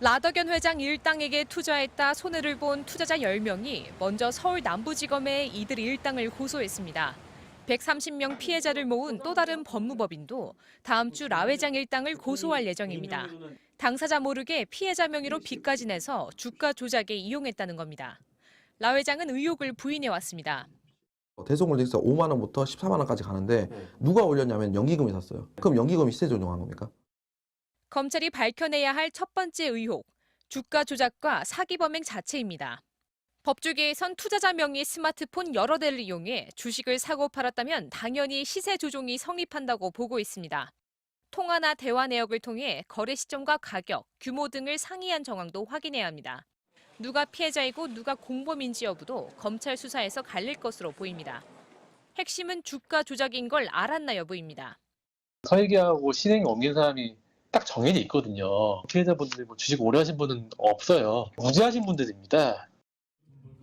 라더견 회장 일당에게 투자했다 손해를 본 투자자 10명이 먼저 서울 남부지검에 이들 일당을 고소했습니다. 130명 피해자를 모은 또 다른 법무법인도 다음 주 라 회장 일당을 고소할 예정입니다. 당사자 모르게 피해자 명의로 빚까지 내서 주가 조작에 이용했다는 겁니다. 라 회장은 의혹을 부인해왔습니다. 대성공제에서 5만 원부터 14만 원까지 가는데 누가 올렸냐면 연기금이 샀어요. 그럼 연기금이 시세 조정한 겁니까? 검찰이 밝혀내야 할 첫 번째 의혹, 주가 조작과 사기 범행 자체입니다. 법조계에선 투자자 명의 스마트폰 여러 대를 이용해 주식을 사고 팔았다면 당연히 시세 조종이 성립한다고 보고 있습니다. 통화나 대화 내역을 통해 거래 시점과 가격, 규모 등을 상이한 정황도 확인해야 합니다. 누가 피해자이고 누가 공범인지 여부도 검찰 수사에서 갈릴 것으로 보입니다. 핵심은 주가 조작인 걸 알았나 여부입니다. 설계하고 실행에 옮긴 사람이 딱 정해져 있거든요. 피해자분들이 주식 오래 하신 분은 없어요. 무지하신 분들입니다.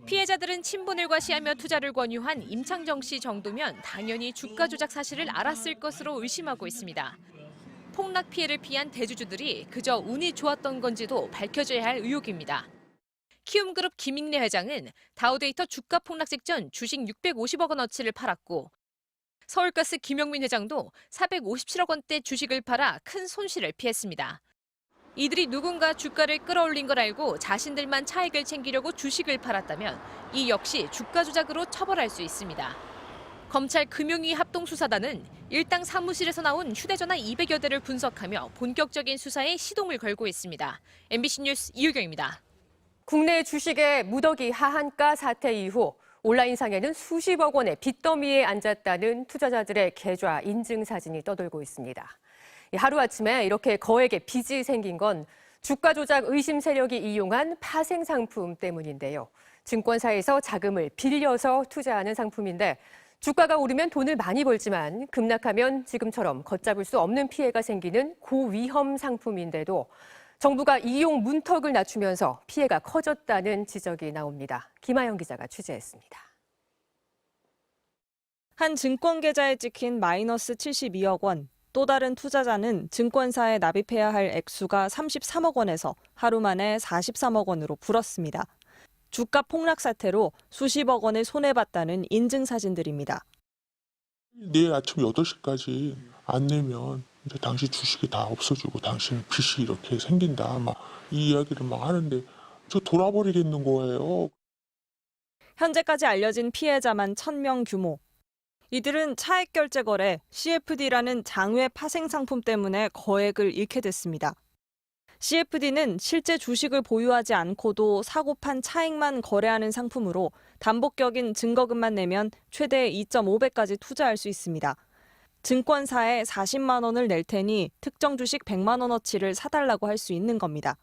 피해자들은 친분을 과시하며 투자를 권유한 임창정 씨 정도면 당연히 주가 조작 사실을 알았을 것으로 의심하고 있습니다. 폭락 피해를 피한 대주주들이 그저 운이 좋았던 건지도 밝혀져야 할 의혹입니다. 키움그룹 김익래 회장은 다우데이터 주가 폭락 직전 주식 650억 원어치를 팔았고 서울가스 김영민 회장도 457억 원대 주식을 팔아 큰 손실을 피했습니다. 이들이 누군가 주가를 끌어올린 걸 알고 자신들만 차익을 챙기려고 주식을 팔았다면 이 역시 주가 조작으로 처벌할 수 있습니다. 검찰 금융위 합동수사단은 일당 사무실에서 나온 휴대전화 200여 대를 분석하며 본격적인 수사에 시동을 걸고 있습니다. MBC 뉴스 이유경입니다. 국내 주식의 무더기 하한가 사태 이후 온라인상에는 수십억 원의 빚더미에 앉았다는 투자자들의 계좌 인증 사진이 떠돌고 있습니다. 하루아침에 이렇게 거액의 빚이 생긴 건 주가 조작 의심 세력이 이용한 파생 상품 때문인데요. 증권사에서 자금을 빌려서 투자하는 상품인데 주가가 오르면 돈을 많이 벌지만 급락하면 지금처럼 걷잡을 수 없는 피해가 생기는 고위험 상품인데도 정부가 이용 문턱을 낮추면서 피해가 커졌다는 지적이 나옵니다. 김하영 기자가 취재했습니다. 한 증권 계좌에 찍힌 마이너스 72억 원. 또 다른 투자자는 증권사에 납입해야 할 액수가 33억 원에서 하루 만에 43억 원으로 불었습니다. 주가 폭락 사태로 수십억 원을 손해봤다는 인증 사진들입니다. 내일 아침 8시까지 안 내면 이제 당신 주식이 다 없어지고 당신 빚이 이렇게 생긴다. 막 이 이야기를 막 하는데 저 돌아버리겠는 거예요. 현재까지 알려진 피해자만 1,000명 규모. 이들은 차액 결제 거래, CFD라는 장외 파생 상품 때문에 거액을 잃게 됐습니다. CFD는 실제 주식을 보유하지 않고도 사고판 차익만 거래하는 상품으로 담보격인 증거금만 내면 최대 2.5배까지 투자할 수 있습니다. 증권사에 40만 원을 낼 테니 특정 주식 100만 원어치를 사달라고 할 수 있는 겁니다.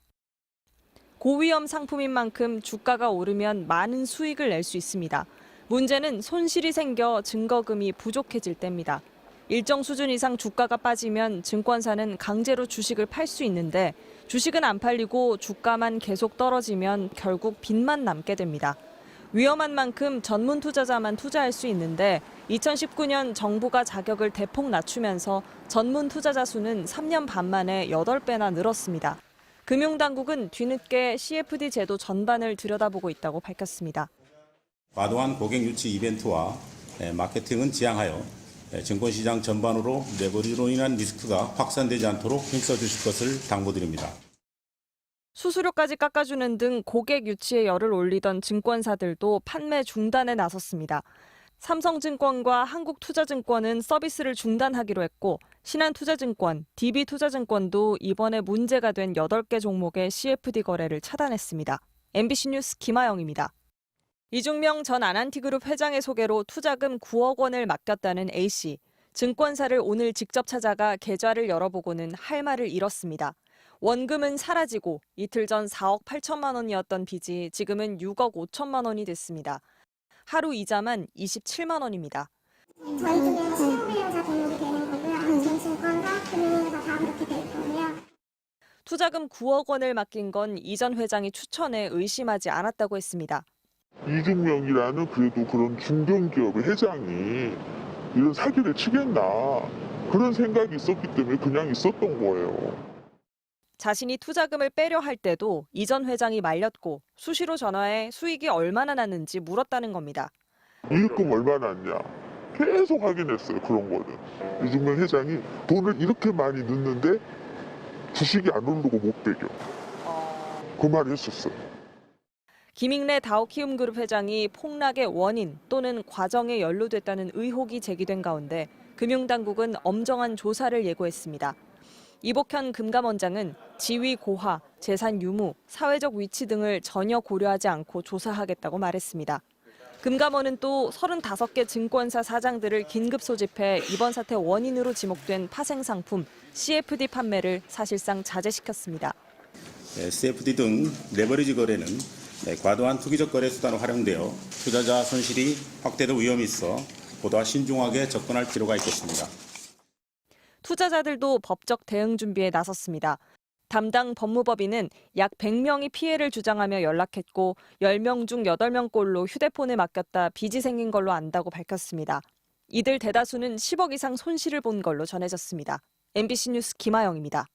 고위험 상품인 만큼 주가가 오르면 많은 수익을 낼 수 있습니다. 문제는 손실이 생겨 증거금이 부족해질 때입니다. 일정 수준 이상 주가가 빠지면 증권사는 강제로 주식을 팔 수 있는데 주식은 안 팔리고 주가만 계속 떨어지면 결국 빚만 남게 됩니다. 위험한 만큼 전문 투자자만 투자할 수 있는데 2019년 정부가 자격을 대폭 낮추면서 전문 투자자 수는 3년 반 만에 8배나 늘었습니다. 금융당국은 뒤늦게 CFD 제도 전반을 들여다보고 있다고 밝혔습니다. 과도한 고객 유치 이벤트와 마케팅은 지양하여 증권시장 전반으로 레버리지로 인한 리스크가 확산되지 않도록 힘써주실 것을 당부드립니다. 수수료까지 깎아주는 등 고객 유치에 열을 올리던 증권사들도 판매 중단에 나섰습니다. 삼성증권과 한국투자증권은 서비스를 중단하기로 했고 신한투자증권, DB투자증권도 이번에 문제가 된 8개 종목의 CFD 거래를 차단했습니다. MBC 뉴스 김하영입니다. 이중명 전 아난티그룹 회장의 소개로 투자금 9억 원을 맡겼다는 A씨. 증권사를 오늘 직접 찾아가 계좌를 열어보고는 할 말을 잃었습니다. 원금은 사라지고 이틀 전 4억 8천만 원이었던 빚이 지금은 6억 5천만 원이 됐습니다. 하루 이자만 27만 원입니다. 저희 쪽에 실용비용자 등록이 되는 거고요. 한전증권과 금융위가 다 그렇게 돼 있거든요. 투자금 9억 원을 맡긴 건 이 전 회장이 추천해 의심하지 않았다고 했습니다. 이중명이라는 그래도 그런 중견기업의 회장이 이런 사기를 치겠나 그런 생각이 있었기 때문에 그냥 있었던 거예요. 자신이 투자금을 빼려 할 때도 이전 회장이 말렸고 수시로 전화해 수익이 얼마나 났는지 물었다는 겁니다. 이익금 얼마나 났냐 계속 확인했어요. 그런 거는 유승민 회장이 돈을 이렇게 많이 넣는데 주식이 안 오르고 못 빼겨. 그 말을 했었어요. 김익래 다오키움그룹 회장이 폭락의 원인 또는 과정에 연루됐다는 의혹이 제기된 가운데 금융당국은 엄정한 조사를 예고했습니다. 이복현 금감원장은 지위 고하, 재산 유무, 사회적 위치 등을 전혀 고려하지 않고 조사하겠다고 말했습니다. 금감원은 또 35개 증권사 사장들을 긴급 소집해 이번 사태 원인으로 지목된 파생상품 CFD 판매를 사실상 자제시켰습니다. CFD 등 레버리지 거래는 과도한 투기적 거래 수단으로 활용되어 투자자 손실이 확대될 위험이 있어 보다 신중하게 접근할 필요가 있겠습니다. 투자자들도 법적 대응 준비에 나섰습니다. 담당 법무법인은 약 100명이 피해를 주장하며 연락했고 10명 중 8명꼴로 휴대폰에 맡겼다 빚이 생긴 걸로 안다고 밝혔습니다. 이들 대다수는 10억 이상 손실을 본 걸로 전해졌습니다. MBC 뉴스 김아영입니다.